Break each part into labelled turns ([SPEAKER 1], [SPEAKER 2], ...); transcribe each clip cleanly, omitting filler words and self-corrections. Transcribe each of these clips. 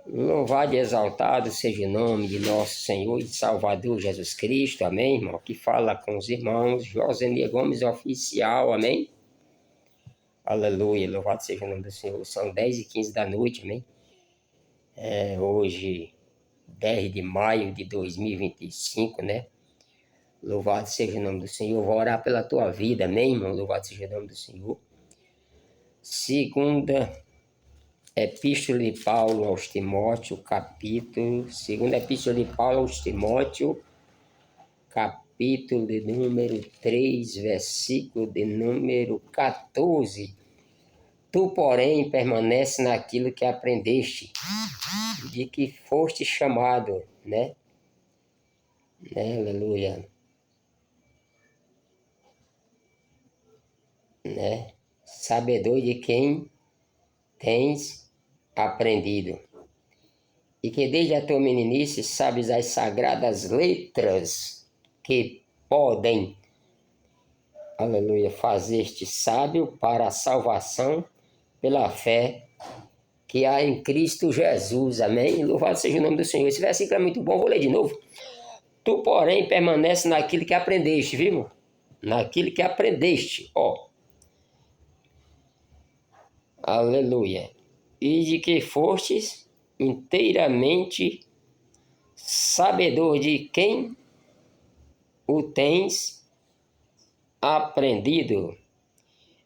[SPEAKER 1] Louvado e exaltado seja o nome de nosso Senhor e Salvador Jesus Cristo, amém, irmão? Que fala com os irmãos, José Gomes Oficial, amém? Aleluia, louvado seja o nome do Senhor. São 10h15 da noite, amém? Hoje, 10 de maio de 2025, né? Louvado seja o nome do Senhor. Vou orar pela tua vida, amém, irmão? Louvado seja o nome do Senhor. Segunda Epístola de Paulo aos Timóteo, Segunda Epístola de Paulo aos Timóteo, capítulo de número 3, versículo de número 14. Tu, porém, permanece naquilo que aprendeste, de que foste chamado, né? Aleluia. Sabedor de quem tens aprendido, e que desde a tua meninice sabes as sagradas letras que podem, aleluia, fazer-te sábio para a salvação pela fé que há em Cristo Jesus, amém? Louvado seja o nome do Senhor. Esse versículo é muito bom, vou ler de novo. Tu, porém, permanece naquilo que aprendeste, viu? Naquilo que aprendeste, ó. Aleluia. E de que fostes inteiramente sabedor de quem o tens aprendido,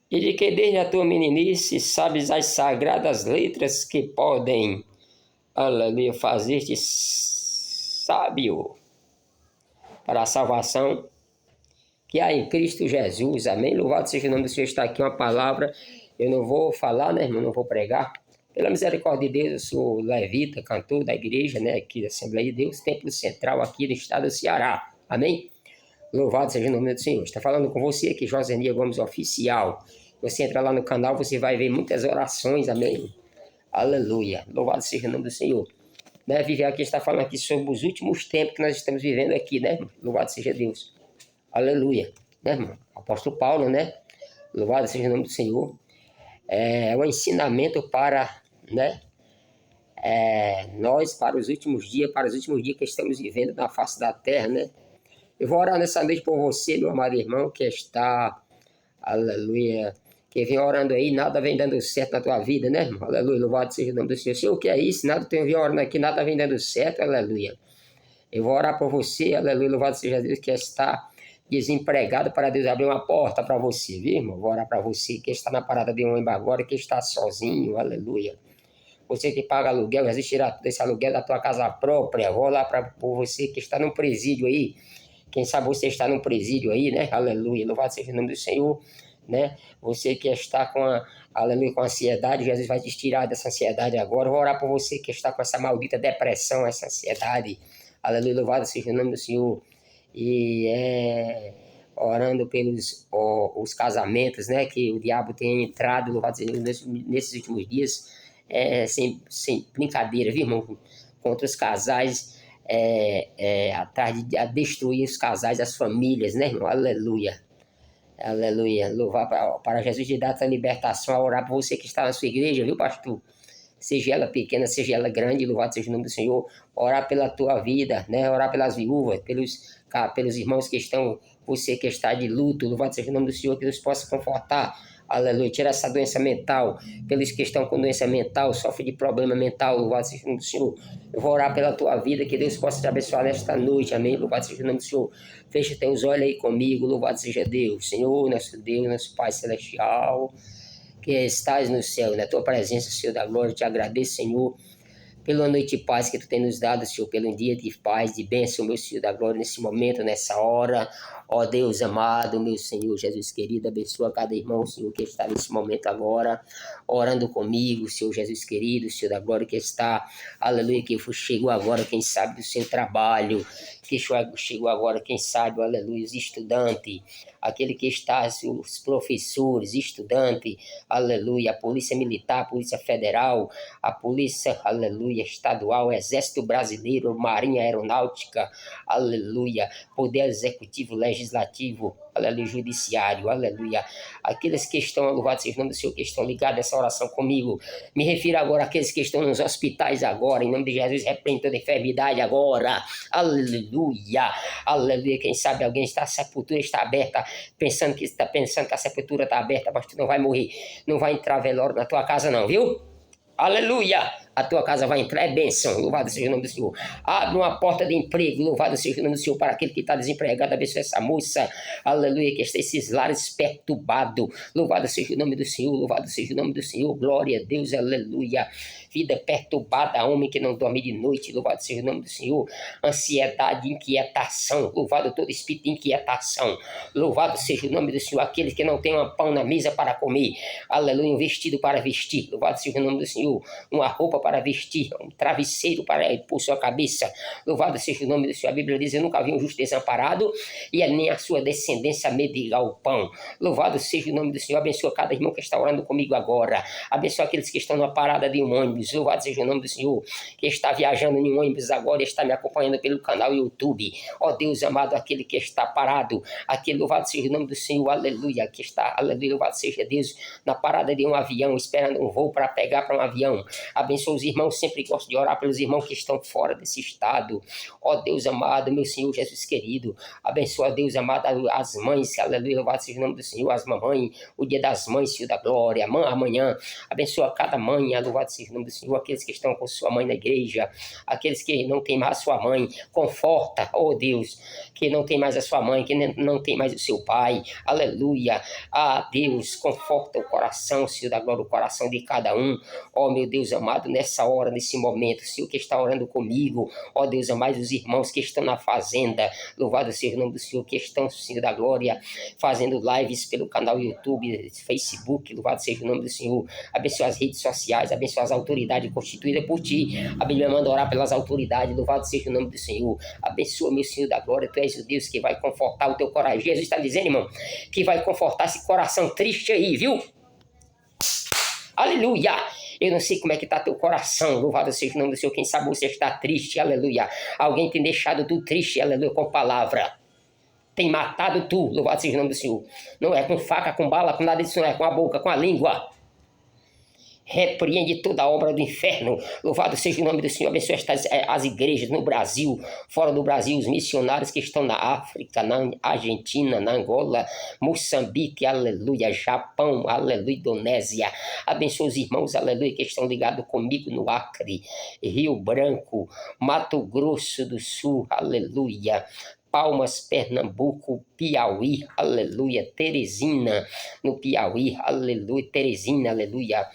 [SPEAKER 1] e de que desde a tua meninice sabes as sagradas letras que podem, aleluia, fazer-te sábio para a salvação que há em Cristo Jesus, amém? Louvado seja o nome do Senhor. Está aqui uma palavra, eu não vou falar, né, irmão, não vou pregar. Pela misericórdia de Deus, eu sou levita, cantor da igreja, né, aqui da Assembleia de Deus, Templo Central aqui do estado do Ceará, amém? Louvado seja o nome do Senhor. Está falando com você aqui, José Gomes Oficial. Você entra lá no canal, você vai ver muitas orações, amém? Aleluia. Louvado seja o nome do Senhor. Né, Viver aqui está falando aqui sobre os últimos tempos que nós estamos vivendo aqui, né? Louvado seja Deus. Aleluia. Né, irmão? Apóstolo Paulo, né? Louvado seja o nome do Senhor. É um ensinamento para, né? Nós, para os últimos dias que estamos vivendo na face da terra, né? Eu vou orar nessa noite por você, meu amado irmão, que está, aleluia, que vem orando aí, nada vem dando certo na tua vida, né, irmão? Aleluia, louvado seja o nome do Senhor. Senhor, o que é isso? Nada tem vem orando aqui, nada vem dando certo, aleluia. Eu vou orar por você, aleluia, louvado seja Deus, que está desempregado, para Deus abrir uma porta para você, viu, irmão? Vou orar para você que está na parada de ônibus agora, que está sozinho, aleluia. Você que paga aluguel, Jesus tirar todo esse aluguel da tua casa própria. Vou orar por você que está num presídio aí. Quem sabe você está num presídio aí, né? Aleluia. Louvado seja o nome do Senhor, né? Você que está aleluia, com ansiedade, Jesus vai te tirar dessa ansiedade agora. Vou orar por você que está com essa maldita depressão, essa ansiedade. Aleluia. Louvado seja o nome do Senhor. E orando pelos os casamentos, né? Que o diabo tem entrado, louvado seja Deus, nesses últimos dias, sem brincadeira, viu, irmão? Contra os casais, atrás de destruir os casais, as famílias, né, irmão? Aleluia. Aleluia. Louvar para Jesus de dar essa libertação, a orar por você que está na sua igreja, viu, pastor? Seja ela pequena, seja ela grande, louvado seja o nome do Senhor. Orar pela tua vida, né? Orar pelas viúvas, pelos irmãos que estão, você que está de luto, louvado seja o nome do Senhor, que Deus possa confortar. Aleluia, tira essa doença mental, pelos que estão com doença mental, sofrem de problema mental, louvado seja o nome do Senhor. Eu vou orar pela tua vida, que Deus possa te abençoar nesta noite, amém, louvado seja o nome do Senhor. Fecha teus olhos aí comigo, louvado seja Deus, Senhor, nosso Deus, nosso Pai Celestial, que estás no céu, na tua presença, Senhor da glória, te agradeço, Senhor, pela noite de paz que tu tem nos dado, Senhor, pelo dia de paz, de bênção, meu Senhor da glória, nesse momento, nessa hora. Ó Deus amado, meu Senhor Jesus querido, abençoa cada irmão, Senhor, que está nesse momento agora, orando comigo, Senhor Jesus querido, Senhor da glória, que está, aleluia, que chegou agora, quem sabe, do seu trabalho, que chegou agora, quem sabe, aleluia, os estudantes, aquele que está, os professores, estudantes, aleluia, a polícia militar, a polícia federal, a polícia, aleluia, estadual, exército brasileiro, marinha aeronáutica, aleluia, poder executivo, legislativo, aleluia, judiciário, aleluia. Aqueles que estão, louvado seja o nome do Senhor, que estão ligados nessa oração comigo. Me refiro agora àqueles que estão nos hospitais agora, em nome de Jesus, repreende toda enfermidade agora, aleluia, aleluia. Quem sabe alguém está, a sepultura está aberta, pensando que a sepultura está aberta, mas tu não vai morrer, não vai entrar velório na tua casa não, viu? Aleluia! A tua casa vai entrar, é bênção, louvado seja o nome do Senhor. Abre uma porta de emprego, louvado seja o nome do Senhor, para aquele que está desempregado, abençoe essa moça, aleluia, que está esses lares perturbados, louvado seja o nome do Senhor, louvado seja o nome do Senhor, glória a Deus, aleluia. Vida perturbada, homem que não dorme de noite, louvado seja o nome do Senhor. Ansiedade, inquietação, louvado todo espírito de inquietação, louvado seja o nome do Senhor. Aqueles que não têm um pão na mesa para comer, aleluia, um vestido para vestir, louvado seja o nome do Senhor. Uma roupa para vestir, um travesseiro para pôr sua cabeça, louvado seja o nome do Senhor. A Bíblia diz: eu nunca vi um justo desamparado e nem a sua descendência mendigar o pão, louvado seja o nome do Senhor. Abençoa cada irmão que está orando comigo agora, abençoa aqueles que estão na parada de um ônibus, louvado seja o nome do Senhor, que está viajando em um ônibus agora e está me acompanhando pelo canal YouTube, ó Deus amado, aquele que está parado, aquele, louvado seja o nome do Senhor, aleluia, que está, aleluia, louvado seja Deus, na parada de um avião, esperando um voo para pegar para um avião. Abençoa os irmãos, sempre gosto de orar pelos irmãos que estão fora desse estado, ó Deus amado, meu Senhor Jesus querido. Abençoa, Deus amado, as mães, aleluia, louvado seja o nome do Senhor, as mamães, o dia das mães, Senhor da glória, amanhã, abençoa cada mãe, louvado seja o nome do Senhor, aqueles que estão com sua mãe na igreja, aqueles que não têm mais a sua mãe, conforta, ó Deus, que não tem mais a sua mãe, que não tem mais o seu pai, aleluia, Deus, conforta o coração, Senhor da glória, o coração de cada um, ó meu Deus amado, nessa hora, nesse momento, Senhor que está orando comigo, ó Deus amado, os irmãos que estão na fazenda, louvado seja o nome do Senhor, que estão, Senhor da glória, fazendo lives pelo canal YouTube, Facebook, louvado seja o nome do Senhor. Abençoa as redes sociais, abençoa as autoridades constituídas por ti. A Bíblia manda orar pelas autoridades, louvado seja o nome do Senhor. Abençoa, meu Senhor da glória, tu és o Deus que vai confortar o teu coração. Jesus está dizendo, irmão, que vai confortar esse coração triste aí, viu? Aleluia! Eu não sei como é que está teu coração, louvado seja o nome do Senhor. Quem sabe você está triste, aleluia. Alguém tem deixado tu triste, aleluia, com palavra. Tem matado tu, louvado seja o nome do Senhor. Não é com faca, com bala, com nada disso, não é com a boca, com a língua. Repreende toda a obra do inferno, louvado seja o nome do Senhor. Abençoa as igrejas no Brasil, fora do Brasil, os missionários que estão na África, na Argentina, na Angola, Moçambique, aleluia, Japão, aleluia, Indonésia. Abençoa os irmãos, aleluia, que estão ligados comigo no Acre, Rio Branco, Mato Grosso do Sul, aleluia, Palmas, Pernambuco, Piauí, aleluia, Teresina, no Piauí, aleluia, Teresina, aleluia,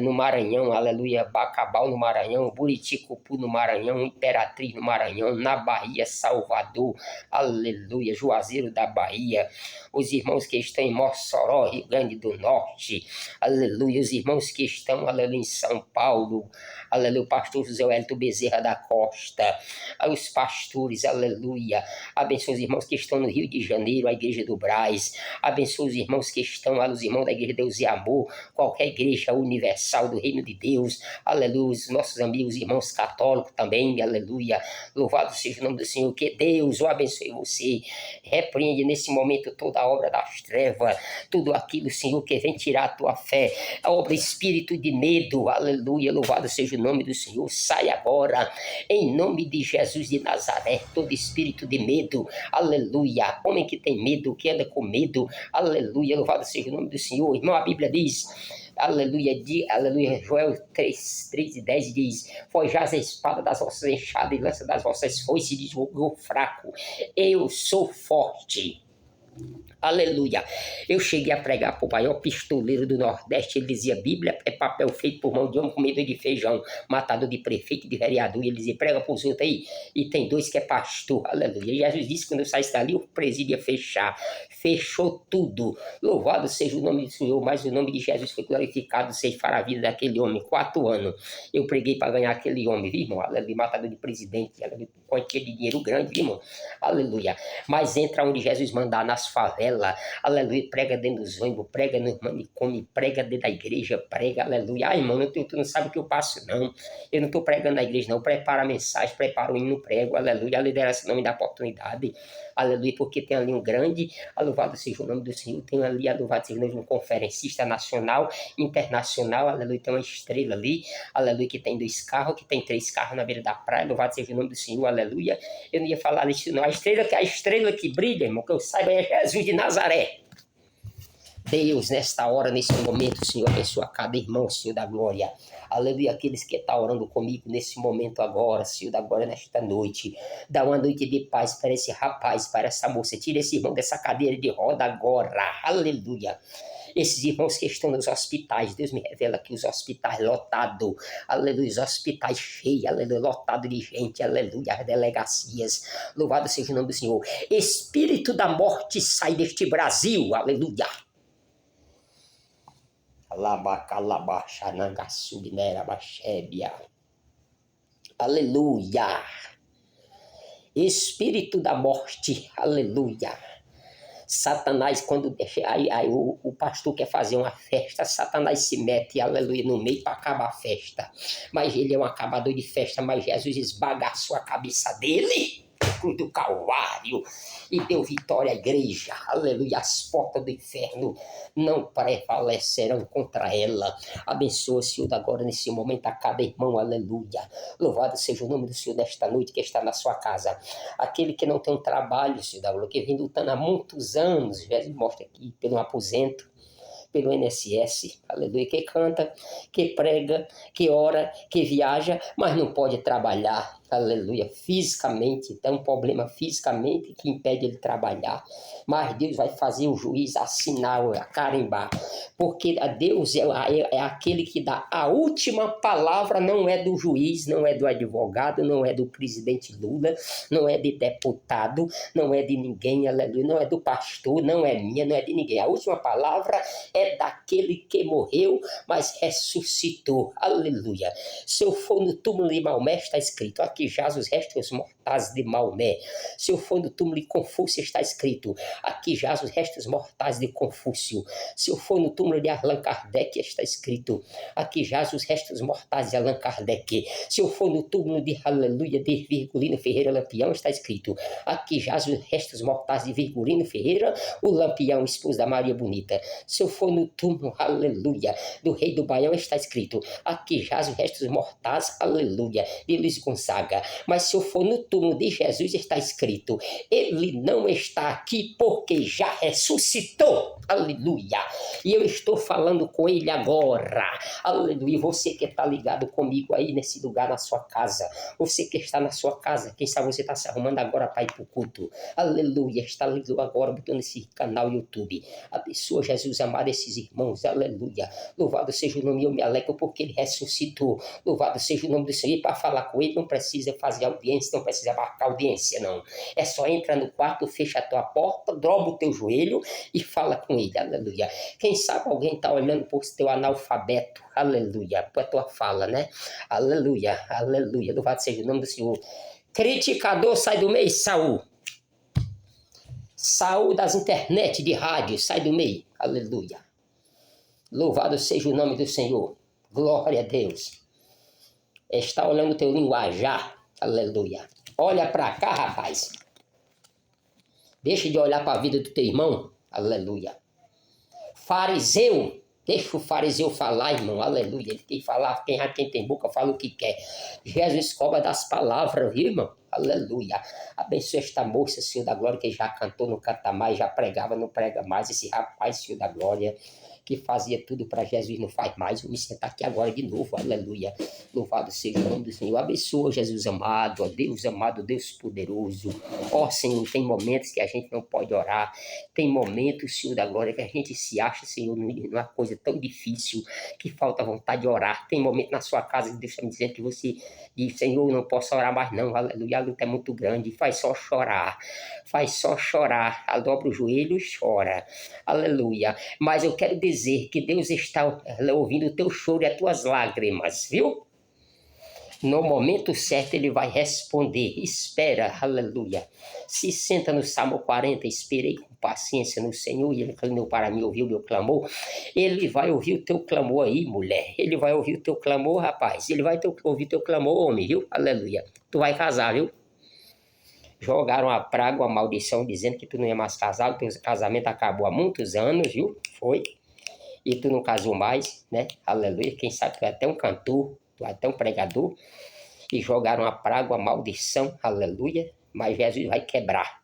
[SPEAKER 1] no Maranhão, aleluia, Bacabal no Maranhão, Buriticupu no Maranhão, Imperatriz no Maranhão, na Bahia, Salvador, aleluia, Juazeiro da Bahia, os irmãos que estão em Mossoró, Rio Grande do Norte, aleluia, os irmãos que estão, aleluia, em São Paulo, aleluia, o pastor José Wellington Bezerra da Costa, os pastores, aleluia, abençoa os irmãos que estão no Rio de Janeiro, a igreja do Brás, abençoa os irmãos que estão lá, os irmãos da igreja Deus e Amor, qualquer igreja universal do reino de Deus, aleluia, os nossos amigos, irmãos católicos também, aleluia, louvado seja o nome do Senhor, que Deus o abençoe você, repreende nesse momento toda a obra das trevas, tudo aquilo, Senhor, que vem tirar a tua fé, a obra espírito de medo, aleluia, louvado seja o nome do Senhor, sai agora, em nome de Jesus de Nazaré, todo espírito de medo, aleluia, homem que tem medo, que anda com medo, aleluia, louvado seja o nome do Senhor, irmão, a Bíblia diz, aleluia, aleluia, Joel 3:10 diz, forjais a espada das vossas enxadas e lança das vossas foices e diz o fraco, eu sou forte. Aleluia. Eu cheguei a pregar para o maior pistoleiro do Nordeste. Ele dizia, Bíblia é papel feito por mão de homem comedor de feijão, matador de prefeito e de vereador. E ele dizia, prega para os outros aí. E tem dois que é pastor. Aleluia. E Jesus disse que quando eu saísse dali, o presídio ia fechar. Fechou tudo. Louvado seja o nome do Senhor, mas o nome de Jesus foi glorificado, ceifar a vida daquele homem. 4 anos eu preguei para ganhar aquele homem, viu, irmão? Aleluia. Matador de presidente, aleluia. Quantia de dinheiro grande, viu, irmão? Aleluia. Mas entra onde Jesus mandar, nas favelas, favela, aleluia, prega dentro dos ônibus, prega no manicômio, prega dentro da igreja, prega, aleluia. Ai, irmão, tu não sabe o que eu passo, não. Eu não estou pregando na igreja, não. Prepara a mensagem, prepara o hino, prego, aleluia. A liderança não me dá oportunidade, aleluia, porque tem ali um grande, louvado seja o nome do Senhor, tem ali, louvado seja o nome de um conferencista nacional, internacional, aleluia, tem uma estrela ali, aleluia, que tem 2 carros, que tem 3 carros na beira da praia, louvado seja o nome do Senhor, aleluia. Eu não ia falar isso, não. A estrela que brilha, irmão, que eu saiba, é Jesus de Nazaré. Deus, nesta hora, nesse momento, Senhor, abençoa cada irmão, Senhor da glória. Aleluia, aqueles que estão orando comigo nesse momento agora, Senhor da glória, nesta noite. Dá uma noite de paz para esse rapaz, para essa moça. Tira esse irmão dessa cadeira de roda agora. Aleluia. Esses irmãos que estão nos hospitais, Deus me revela que os hospitais lotados, aleluia, os hospitais cheios, aleluia, lotado de gente, aleluia, as delegacias, louvado seja o nome do Senhor. Espírito da morte sai deste Brasil, aleluia. Aleluia. Espírito da morte, aleluia. Satanás, quando deixa, aí o pastor quer fazer uma festa, Satanás se mete, aleluia, no meio para acabar a festa. Mas ele é um acabador de festa, mas Jesus esbagaçou a cabeça dele, cruz do Calvário, e deu vitória à igreja, aleluia. As portas do inferno não prevalecerão contra ela. Abençoa, Senhor, agora nesse momento a cada irmão, aleluia. Louvado seja o nome do Senhor nesta noite que está na sua casa. Aquele que não tem um trabalho, Senhor da glória, que vem lutando há muitos anos, Jesus mostra aqui, pelo aposento, pelo INSS, aleluia, que canta, que prega, que ora, que viaja, mas não pode trabalhar, aleluia, fisicamente, tem um problema fisicamente que impede ele trabalhar, mas Deus vai fazer o juiz assinar, carimbar, porque Deus é aquele que dá a última palavra, não é do juiz, não é do advogado, não é do presidente Lula, não é de deputado, não é de ninguém, aleluia, não é do pastor, não é minha, não é de ninguém, a última palavra é daquele que morreu, mas ressuscitou, aleluia. Se eu for no túmulo de Maomé, está escrito, aqui jaz os restos mortais de Maomé. Se eu for no túmulo de Confúcio, está escrito, aqui jaz os restos mortais de Confúcio. Se eu for no túmulo de Allan Kardec, está escrito, aqui jaz os restos mortais de Allan Kardec. Se eu for no túmulo de, aleluia, de Virgulino Ferreira Lampião, está escrito, aqui jaz os restos mortais de Virgulino Ferreira, o Lampião, esposo da Maria Bonita. Se eu for no túmulo, aleluia, do rei do Baião, está escrito, aqui jaz os restos mortais, aleluia, de Luiz Gonzaga. Mas se eu for no túmulo de Jesus, está escrito, ele não está aqui porque já ressuscitou, aleluia. E eu estou falando com ele agora, aleluia. Você que está ligado comigo aí nesse lugar, na sua casa, você que está na sua casa, quem sabe você está se arrumando agora para ir para o culto, aleluia, está ligado agora, botando esse canal YouTube, abençoa, Jesus amado, esses irmãos, aleluia, louvado seja o nome, eu me alegro porque ele ressuscitou, louvado seja o nome do Senhor. E para falar com ele não precisa fazer audiência, não precisa marcar audiência, não, é só entra no quarto, fecha a tua porta, dobra o teu joelho e fala com ele, aleluia. Quem sabe alguém está olhando por teu analfabeto, aleluia, para a tua fala, né, aleluia, aleluia, louvado seja o nome do Senhor. Criticador, sai do meio, Saul. Saul das internet de rádio, sai do meio, aleluia. Louvado seja o nome do Senhor, glória a Deus. Está olhando o teu linguajar, aleluia. Olha para cá, rapaz. Deixa de olhar para a vida do teu irmão, aleluia. Fariseu, deixa o fariseu falar, irmão, aleluia. Ele tem que falar, quem tem boca fala o que quer. Jesus cobra das palavras, viu, irmão? Aleluia. Abençoa esta moça, Senhor da glória, que já cantou, não canta mais, já pregava, não prega mais. Esse rapaz, Senhor da glória, que fazia tudo para Jesus, não faz mais. Eu me sentar aqui agora de novo, aleluia. Louvado seja o nome do Senhor. Abençoa, Jesus amado, ó Deus poderoso. Ó Senhor, tem momentos que a gente não pode orar. Tem momentos, Senhor da glória, que a gente se acha, Senhor, numa coisa tão difícil que falta vontade de orar. Tem momento na sua casa que Deus está me dizendo que você diz, Senhor, eu não posso orar mais não, aleluia, a luta é muito grande. Faz só chorar, dobra o joelho e chora, aleluia. Mas eu quero dizer que Deus está ouvindo o teu choro e as tuas lágrimas, viu? No momento certo ele vai responder. Espera, aleluia. Se senta no Salmo 40, esperei com paciência no Senhor e ele inclinou para mim, ouviu meu clamor. Ele vai ouvir o teu clamor aí, mulher. Ele vai ouvir o teu clamor, rapaz. Ele vai ouvir o teu clamor, homem, viu? Aleluia. Tu vai casar, viu? Jogaram a praga, a maldição, dizendo que tu não ia mais casar. O teu casamento acabou há muitos anos, viu? Foi. E tu não casou mais, né? Aleluia. Quem sabe tu é até um cantor, tu é até um pregador. E jogaram a praga, a maldição, aleluia. Mas Jesus vai quebrar.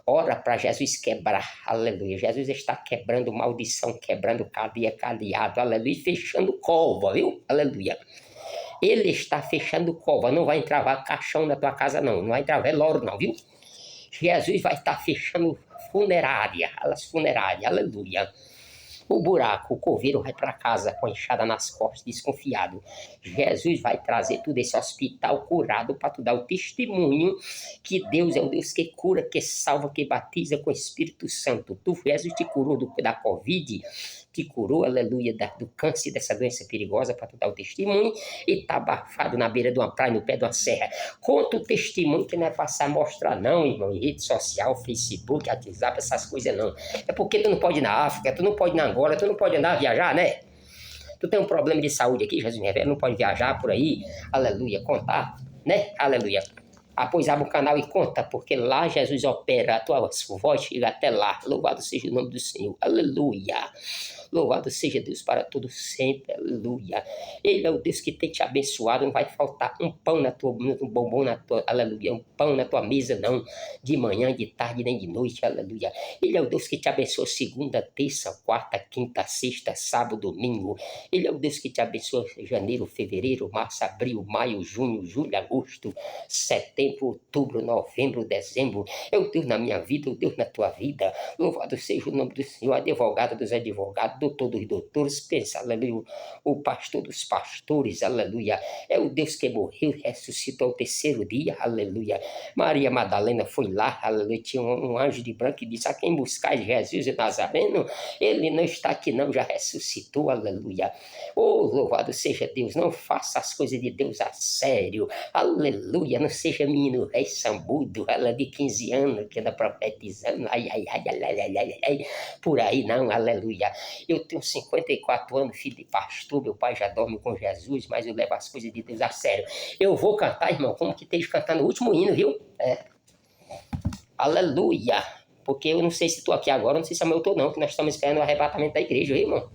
[SPEAKER 1] Ora para Jesus quebrar, aleluia. Jesus está quebrando maldição, quebrando cadeia, cadeado, aleluia. E fechando cova, viu? Aleluia. Ele está fechando cova, não vai entrar caixão na tua casa não, não vai entrar velório não, viu? Jesus vai estar fechando funerária, aleluia. O buraco, o coveiro vai para casa com a enxada nas costas, desconfiado. Jesus vai trazer tudo esse hospital curado para tu dar o testemunho que Deus é o Deus que cura, que salva, que batiza com o Espírito Santo. Jesus te curou da Covid, te curou, aleluia, do câncer, dessa doença perigosa, para tu dar o testemunho, e tá abafado na beira de uma praia, no pé de uma serra. Conta o testemunho que não é passar a mostrar não, irmão, em rede social, Facebook, WhatsApp, essas coisas não. É porque tu não pode ir na África, tu não pode ir na Angola, tu não pode andar, viajar, né? Tu tem um problema de saúde aqui, Jesus me revela, não pode viajar por aí, aleluia, contar, né? Aleluia. Pois abre o canal e conta, porque lá Jesus opera, a tua voz chega até lá. Louvado seja o nome do Senhor, aleluia. Louvado seja Deus para todo sempre, aleluia. Ele é o Deus que tem te abençoado, não vai faltar um pão um bombom na tua, aleluia, um pão na tua mesa não, de manhã, de tarde, nem de noite, aleluia. Ele é o Deus que te abençoa segunda, terça, quarta, quinta, sexta, sábado, domingo. Ele é o Deus que te abençoa janeiro, fevereiro, março, abril, maio, junho, julho, agosto, setembro, outubro, novembro, dezembro. É o Deus na minha vida, o Deus na tua vida. Louvado seja o nome do Senhor, advogado dos advogados, doutor dos doutores, pensa, aleluia, o pastor dos pastores, aleluia, é o Deus que morreu e ressuscitou ao terceiro dia, aleluia. Maria Madalena foi lá, aleluia, tinha um anjo de branco e disse, a quem buscais Jesus de Nazareno, ele não está aqui não, já ressuscitou, aleluia. Oh, louvado seja Deus, não faça as coisas de Deus a sério, aleluia, não seja menino rei sambudo, ela de 15 anos, que anda profetizando, por aí não, aleluia. Eu tenho 54 anos, filho de pastor, meu pai já dorme com Jesus, mas eu levo as coisas de Deus a sério. Eu vou cantar, irmão, como que esteja cantando o último hino, viu? Aleluia. Porque eu não sei se estou aqui agora, não sei se amanhã eu estou não, que nós estamos esperando o arrebatamento da igreja, viu, irmão?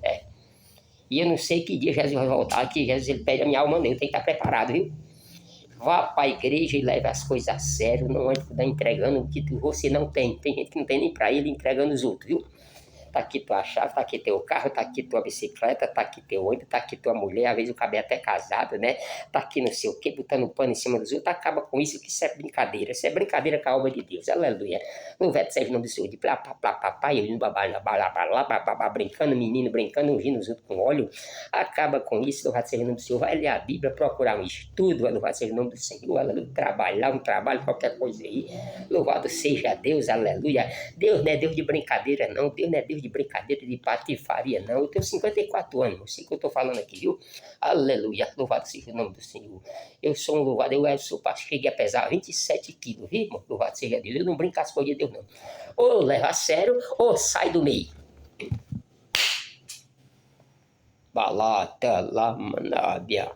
[SPEAKER 1] E eu não sei que dia Jesus vai voltar, que Jesus ele pede a minha alma nele, eu tenho que estar preparado, viu? Vá para a igreja e leve as coisas a sério, não ande entregando o que você não tem. Tem gente que não tem nem para ele, entregando os outros, viu? Tá aqui tua chave, tá aqui teu carro, tá aqui tua bicicleta, tá aqui teu ônibus, tá aqui tua mulher, às vezes o cabelo até casado, né? Tá aqui não sei o quê, botando pano em cima dos outros, acaba com isso, que isso é brincadeira. Isso é brincadeira com a alma de Deus, aleluia. Louvado seja o nome do Senhor, de plá, plá, plá, papai, eu indo brincando, menino brincando, ungindo os outros com óleo, acaba com isso, louvado seja o nome do Senhor, vai ler a Bíblia, procurar um estudo, louvado seja o nome do Senhor, aleluia, trabalhar, um trabalho, qualquer coisa aí, louvado seja Deus, aleluia. Deus não é Deus de brincadeira não, Deus não é Deus de brincadeira, de patifaria, não. Eu tenho 54 anos, eu sei o que eu estou falando aqui, viu? Aleluia, louvado seja o nome do Senhor. Eu sou um louvado, eu sou pastor, cheguei a pesar 27 quilos, viu, irmão? Louvado seja Deus. Eu não brinco com as coisas de Deus, não. Ou leva a sério, ou sai do meio. Balata, lamanábia.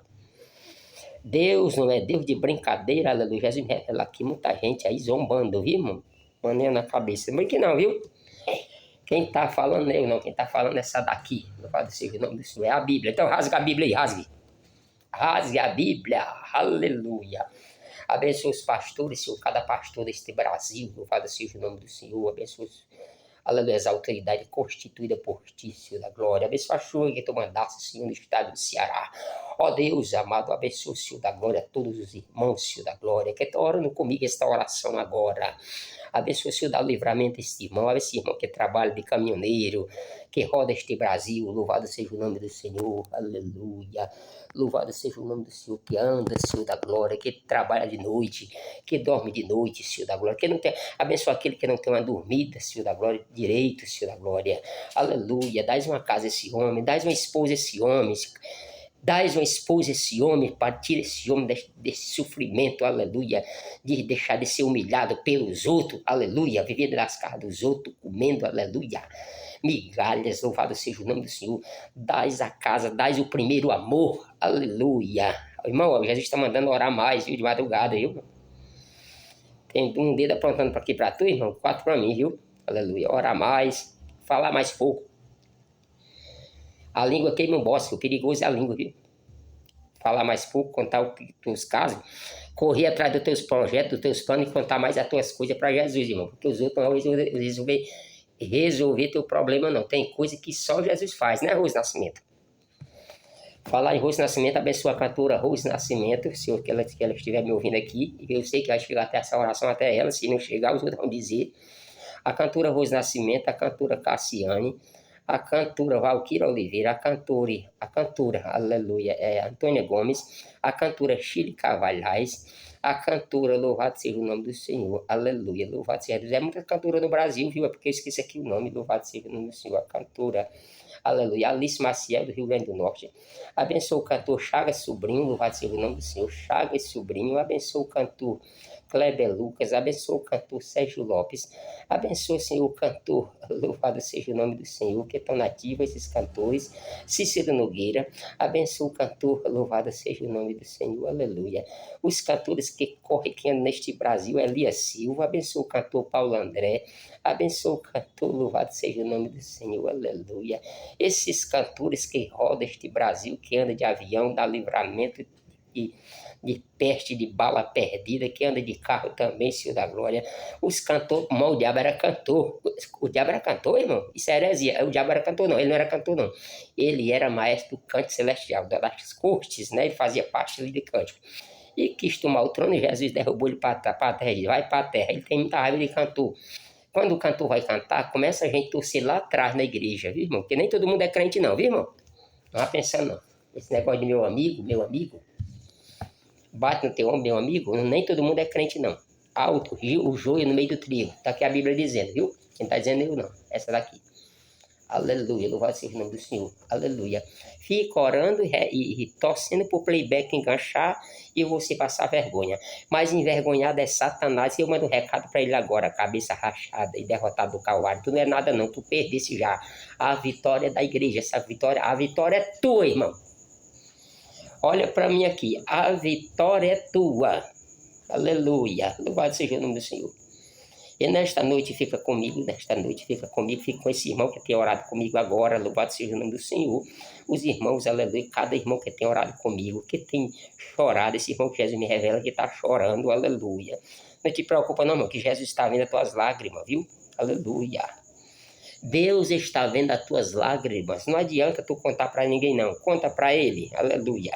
[SPEAKER 1] Deus não é Deus de brincadeira, aleluia. Jesus me revela aqui, muita gente aí zombando, viu, irmão? Maneira na cabeça. Não brinque não, viu? Quem tá falando é eu não, quem tá falando é essa daqui. Louvado seja o nome do Senhor, é a Bíblia. Então rasga a Bíblia aí, rasgue. Rasgue a Bíblia, aleluia. Abençoe os pastores, Senhor, cada pastor deste Brasil. Louvado seja o nome do Senhor, abençoe aleluia, as autoridades constituídas por ti, Senhor da glória. Abençoa a chuva que tu mandaste, Senhor, no estado do Ceará. Ó Deus amado, abençoa, Senhor da glória, todos os irmãos, Senhor da glória, que estão orando comigo esta oração agora. Abençoa, Senhor, dá o livramento a este irmão, a esse irmão que trabalha de caminhoneiro, que roda este Brasil. Louvado seja o nome do Senhor, aleluia. Louvado seja o nome do Senhor, que anda, Senhor da glória, que trabalha de noite, que dorme de noite, Senhor da glória, que não tem, abençoa aquele que não tem uma dormida, Senhor da glória, direito, Senhor da glória, aleluia. Dás uma casa a esse homem, dás uma esposa a esse homem, Dás uma esposa a esse homem, para tirar esse homem desse sofrimento, aleluia, de deixar de ser humilhado pelos outros, aleluia, viver das casas dos outros, comendo, aleluia, migalhas, louvado seja o nome do Senhor. Dás a casa, dás o primeiro amor, aleluia. Irmão, Jesus está mandando orar mais, viu, de madrugada, viu? Tem um dedo apontando para aqui para tu, irmão, 4 para mim, viu? Aleluia, orar mais, falar mais pouco. A língua queima o bosque, o perigoso é a língua, viu? Falar mais pouco, contar os teus casos, correr atrás dos teus projetos, dos teus planos e contar mais as tuas coisas para Jesus, irmão. Porque os outros não vão resolver teu problema, não. Tem coisa que só Jesus faz, né, Rose Nascimento? Falar em Rose Nascimento, abençoa a cantora Rose Nascimento, se ela estiver me ouvindo aqui, eu sei que vai chegar até essa oração até ela, se não chegar, os outros vão dizer. A cantora Rose Nascimento, a cantora Cassiane, a cantora Valquíria Oliveira, a cantora, aleluia, Antônia Gomes, a cantora Chile Carvalhais, a cantora, louvado seja o nome do Senhor, aleluia, louvado seja Deus. É muita cantora no Brasil, viu? É porque eu esqueci aqui o nome, louvado seja o nome do Senhor, a cantora, aleluia, Alice Maciel, do Rio Grande do Norte. Abençoa o cantor Chagas Sobrinho, louvado seja o nome do Senhor, Chagas Sobrinho. Abençoa o cantor Kleber Lucas, abençoa o cantor Sérgio Lopes, abençoa, Senhor, o cantor, louvado seja o nome do Senhor, que estão nativos esses cantores, Cícero Nogueira, abençoa o cantor, louvado seja o nome do Senhor, aleluia. Os cantores que correm aqui neste Brasil, Elias Silva, abençoa o cantor Paulo André, abençoa o cantor, louvado seja o nome do Senhor, aleluia. Esses cantores que rodam este Brasil, que andam de avião, dá livramento de peste, de bala perdida, que anda de carro também, Senhor da glória. Os cantores, o diabo era cantor. O diabo era cantor, irmão? Isso é heresia. O diabo era cantor, não. Ele não era cantor, não. Ele era maestro do canto celestial, das cortes, né? Ele fazia parte ali de cântico. E quis tomar o trono, Jesus derrubou ele para a terra. Ele vai para a terra. Ele tem muita raiva de cantor. Quando o cantor vai cantar, começa a gente torcer lá atrás na igreja, viu, irmão? Porque nem todo mundo é crente, não, viu, irmão? Não vai pensando, não. Esse negócio de meu amigo, bate no teu ombro, meu amigo, nem todo mundo é crente, não. Alto, o joio no meio do trigo. Está aqui a Bíblia dizendo, viu? Quem está dizendo eu não, essa daqui. Aleluia, louvado seja o nome do Senhor. Aleluia. Fica orando e torcendo para o playback enganchar e você passar vergonha. Mas envergonhado é Satanás. E eu mando um recado para ele agora, cabeça rachada e derrotado do Calvário. Tu não é nada não, tu perdesse já a vitória da igreja. A vitória é tua, irmão. Olha para mim aqui, a vitória é tua. Aleluia. Louvado seja o nome do Senhor. E nesta noite fica comigo, fica com esse irmão que tem orado comigo agora, louvado seja o nome do Senhor. Os irmãos, aleluia, cada irmão que tem orado comigo, que tem chorado, esse irmão que Jesus me revela que está chorando, aleluia. Não te preocupa não, irmão, que Jesus está vendo as tuas lágrimas, viu? Aleluia. Deus está vendo as tuas lágrimas. Não adianta tu contar para ninguém não, conta para Ele, aleluia.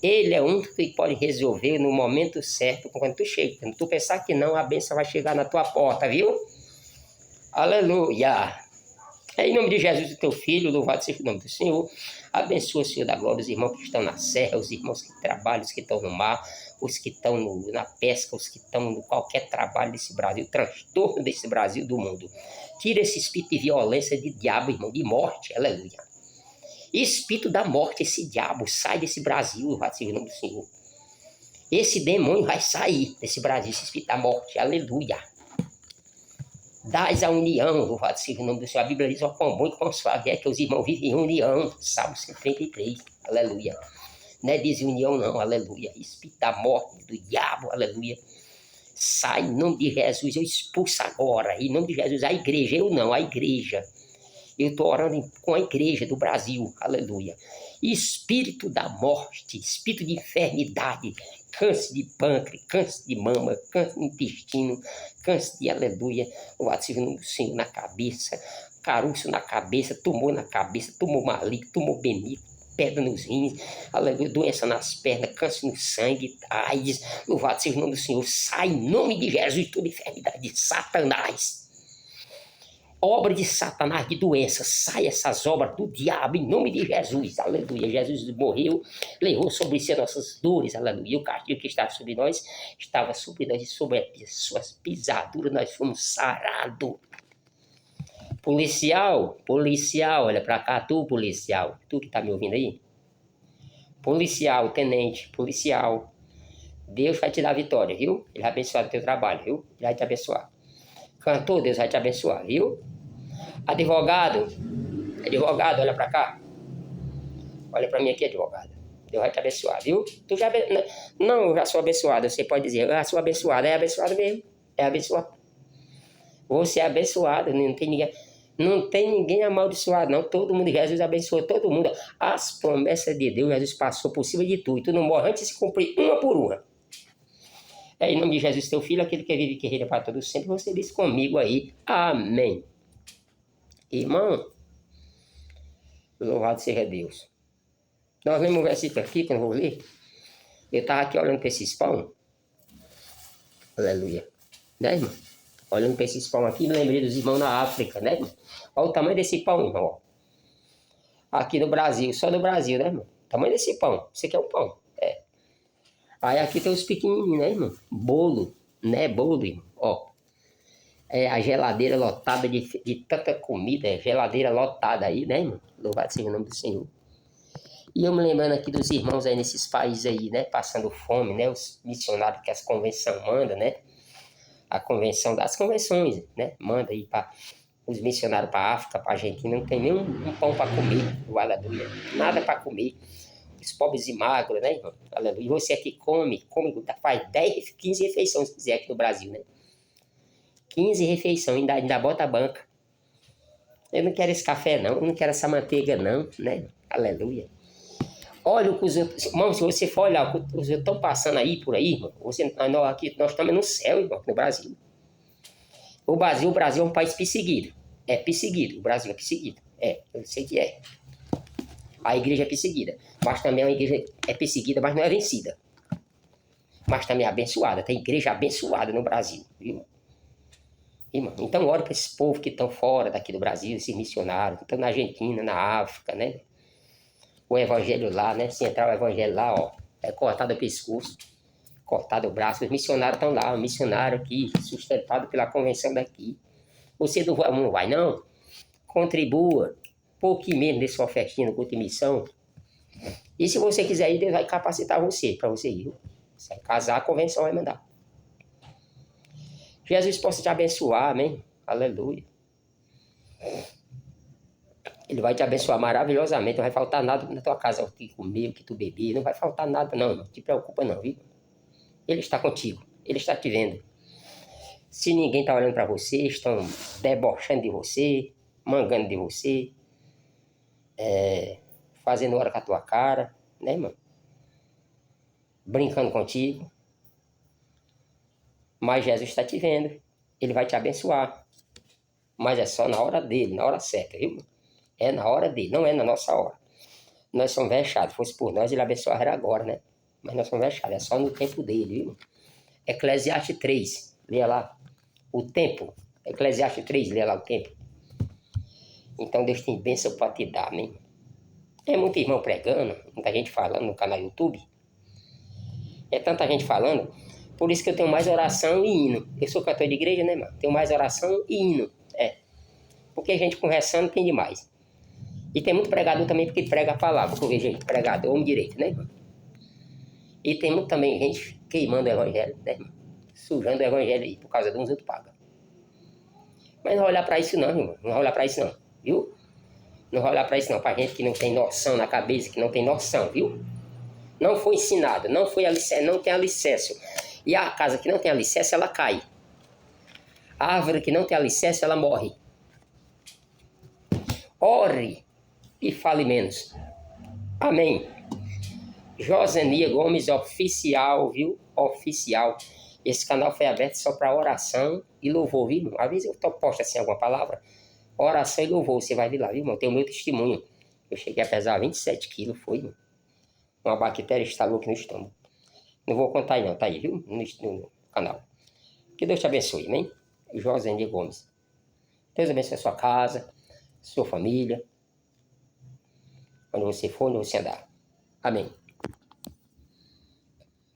[SPEAKER 1] Ele é o único que pode resolver no momento certo, quando tu chega. Quando tu pensar que não, a bênção vai chegar na tua porta, viu? Aleluia! É em nome de Jesus, o teu filho, louvado seja o nome do Senhor. Abençoa, Senhor da glória, os irmãos que estão na serra, os irmãos que trabalham, os que estão no mar, os que estão na pesca, os que estão no qualquer trabalho desse Brasil, transtorno desse Brasil, do mundo. Tira esse espírito de violência, de diabo, irmão, de morte, aleluia. Espírito da morte, esse diabo, sai desse Brasil, louvado seja o nome do Senhor. Esse demônio vai sair desse Brasil, esse espírito da morte, aleluia. Dás a união, louvado seja o nome do Senhor. A Bíblia diz, ó, quão bom e quão suave é que os irmãos vivem em união. Salmo 133, aleluia. Não é desunião não, aleluia. Espírito da morte, do diabo, aleluia. Sai em nome de Jesus, eu expulso agora, em nome de Jesus, a igreja, eu não, a igreja. Eu estou orando com a igreja do Brasil, aleluia. Espírito da morte, espírito de enfermidade, câncer de pâncreas, câncer de mama, câncer de intestino, câncer de, aleluia, o ativo Senhor na cabeça, caroço na cabeça, tumor na cabeça, tumor maligno, tumor benigno, pedra nos rins, aleluia, doença nas pernas, câncer no sangue, AIDS, louvado seja o nome do Senhor, sai em nome de Jesus toda enfermidade de Satanás. Obra de Satanás, de doença, sai essas obras do diabo em nome de Jesus, aleluia. Jesus morreu, levou sobre si as nossas dores, aleluia. E o castigo que estava sobre nós, estava sobre nós e sobre as suas pisaduras nós fomos sarados. Policial, olha pra cá, tu policial, tu que tá me ouvindo aí, policial, tenente, policial. Deus vai te dar vitória, viu? Ele vai abençoar o teu trabalho, viu? Ele vai te abençoar. Cantor, Deus vai te abençoar, viu? Advogado, olha pra cá. Olha pra mim aqui, advogado. Deus vai te abençoar, viu? Tu já não, eu já sou abençoado. Você pode dizer, eu já sou abençoado. É abençoado mesmo. É abençoado. Você é abençoado. Não tem ninguém amaldiçoado, não. Todo mundo, Jesus abençoou todo mundo. As promessas de Deus, Jesus passou por cima de tu. E tu não morre antes de se cumprir uma por uma. É em nome de Jesus, teu Filho, aquele que vive e que reina para todos sempre. Você diz comigo aí. Amém. Irmão, louvado seja Deus. Nós lemos um versículo aqui, que eu não vou ler. Eu estava aqui olhando para esses pão. Aleluia. Né, irmão? Olhando para esses pão aqui, me lembrei dos irmãos na África, né, irmão? Olha o tamanho desse pão, irmão. Aqui no Brasil, só no Brasil, né, irmão? O tamanho desse pão. Isso aqui é um pão. É. Aí aqui tem os pequenininhos, né, irmão? Bolo, né? Bolo, irmão. Ó. É a geladeira lotada de tanta comida. Geladeira lotada aí, né, irmão? Louvado seja o nome do Senhor. E eu me lembrando aqui dos irmãos aí nesses países aí, né? Passando fome, né? Os missionários que as convenções mandam, né? A convenção das convenções, né? Manda aí para os missionários para a África, para a Argentina, não tem nem um pão para comer, aleluia. Nada para comer. Os pobres e magros, né, irmão? Aleluia. E você aqui come, faz 10, 15 refeições, se quiser, aqui no Brasil, né? 15 refeições, ainda bota a banca. Eu não quero esse café, não. Eu não quero essa manteiga, não, né? Aleluia. Olha o que os outros... Irmão, se você for olhar o que os outros estão passando aí, por aí, irmão, nós estamos no céu, irmão, no Brasil. O Brasil é um país perseguido. É perseguido, o Brasil é perseguido. É, eu sei que é. A igreja é perseguida. Mas também a igreja é perseguida, mas não é vencida. Mas também é abençoada. Tem igreja abençoada no Brasil, viu? Irmão, então ora para esse povo que estão fora daqui do Brasil, esses missionários, que estão na Argentina, na África, né? O evangelho lá, né? Se entrar o evangelho lá, ó, é cortado o pescoço, cortado o braço. Os missionários estão lá, o missionário aqui, sustentado pela convenção daqui. Você não vai, não? Contribua, pouquinho menos nessa ofertinha no culto de missão. E se você quiser ir, Deus vai capacitar você, para você ir. Você vai casar, a convenção vai mandar. Jesus possa te abençoar, amém? Aleluia. Ele vai te abençoar maravilhosamente, não vai faltar nada na tua casa, o que comer, o que tu beber, não vai faltar nada não te preocupa não, viu? Ele está contigo, ele está te vendo. Se ninguém está olhando para você, estão debochando de você, mangando de você, fazendo hora com a tua cara, né, irmão? Brincando contigo. Mas Jesus está te vendo, ele vai te abençoar. Mas é só na hora dele, na hora certa, viu? É na hora dele, não é na nossa hora. Nós somos vexados. Se fosse por nós, ele abençoaria agora, né? Mas nós somos vexados, é só no tempo dele, viu? Eclesiastes 3, leia lá. O tempo. Eclesiastes 3, leia lá o tempo. Então Deus tem bênção para te dar, né? É muito irmão pregando, muita gente falando no canal YouTube. É tanta gente falando. Por isso que eu tenho mais oração e hino. Eu sou cantor de igreja, né, mano? Tenho mais oração e hino. Porque a gente conversando tem demais. E tem muito pregador também porque prega a palavra, porque eu vejo gente pregador, homem direito, né, irmão? E tem muito também gente queimando o evangelho, né, irmão? Sujando o evangelho aí, por causa de uns outros pagam. Mas não vai olhar pra isso não, irmão. Não vai olhar pra isso não, viu? Não vai olhar pra isso não, pra gente que não tem noção na cabeça, que não tem noção, viu? Não foi ensinado, não tem alicerce. E a casa que não tem alicerce, ela cai. A árvore que não tem alicerce, ela morre. Ore e fale menos. Amém. Josenia Gomes Oficial, viu? Oficial. Esse canal foi aberto só para oração e louvor, viu? Às vezes eu posto assim alguma palavra. Oração e louvor, você vai ver lá, viu, irmão? Tem o meu testemunho. Eu cheguei a pesar 27 quilos, foi, irmão. Uma bactéria instalou aqui no estômago. Não vou contar aí não, tá aí, viu? No canal. Que Deus te abençoe, amém? Josenia Gomes. Deus abençoe a sua casa, sua família, onde você for, onde você andar. Amém.